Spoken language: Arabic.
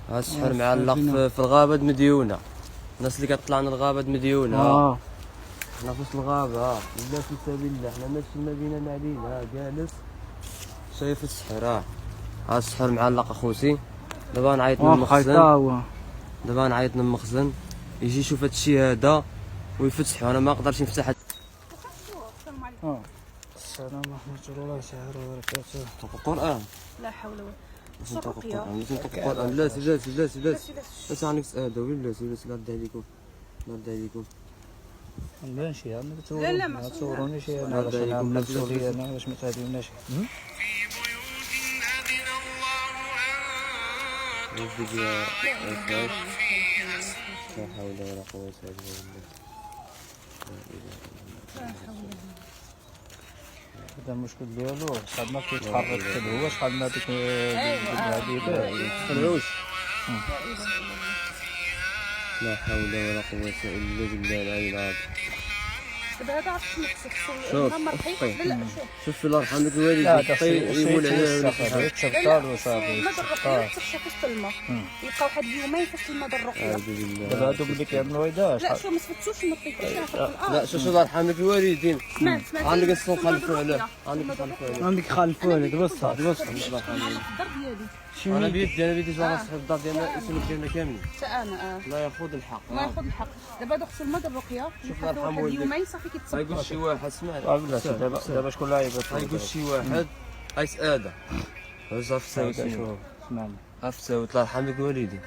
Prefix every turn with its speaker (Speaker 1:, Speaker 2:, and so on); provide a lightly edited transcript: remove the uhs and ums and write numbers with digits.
Speaker 1: ها السحر معلق في الغابة مديونة. الناس اللي كتطلع من الغابة مديونة. حنا في وسط الغابة لا في سبيل الله، حنا ماشي المدينة معلينا. جالس شايف السحر. ها السحر معلق اخوتي. دابا نعيط من المخزن. دابا نعيط من المخزن يجي يشوف هاد الشيء هذا ويفتحو. انا ما نقدرش نفتح.
Speaker 2: السلام ورحمة الله وبركاته.
Speaker 1: القرآن.
Speaker 3: لا حول ولا
Speaker 1: نطق القرآن. نطق القرآن. لا سلاسي لا عنك سأل ولا سلاسي. لا عليكم لا عليكم.
Speaker 2: لا شي
Speaker 3: لا ما
Speaker 2: تصوروني شي انا باش نعمل مسؤولية انا باش ما تهديوناش.
Speaker 1: لا حول ولا قوة إلا بالله.
Speaker 2: هذا المشكل ديالو شحال ما كيتحرك حتى هو شحال ما ديك هذيك
Speaker 1: العوش. لا حول ولا قوة إلا بالله العلي العظيم.
Speaker 3: دابا هذا عرفت
Speaker 1: شوف شوف الله يرحم لك الوالد يقول عليه
Speaker 2: تشفطال وصافي
Speaker 3: تخشى في وسط الماء يبقى واحد اليومين في وسط الماء الرقيه.
Speaker 2: دابا هادوك اللي كيعملوا هيدا
Speaker 3: لا شو ما سفتوش ما طيبوش.
Speaker 1: لا شوف الله يرحم لك الوالدين.
Speaker 3: سمعت
Speaker 1: عندك الصوت خلفوا عليه.
Speaker 2: عندك خلفوا عليه بص
Speaker 3: الله يرحمه. الدار ديالي
Speaker 1: انا بيدي جوار صاحب الدار ديالنا اسمك ديالنا كامل.
Speaker 3: حتى انا
Speaker 1: لا ياخذ الحق.
Speaker 3: ما ياخذ الحق. دابا هذا خصو الماء الرقيه يبقى واحد اليومين صافي كيتصفى.
Speaker 1: غيقول شي واحد اسمع
Speaker 2: دابا شكون اللي عيبات
Speaker 1: غيقول شي واحد غيسأل هذا صافي ساوي
Speaker 2: شوف اسمعني
Speaker 1: عرفت الله يرحم لك الوالدين.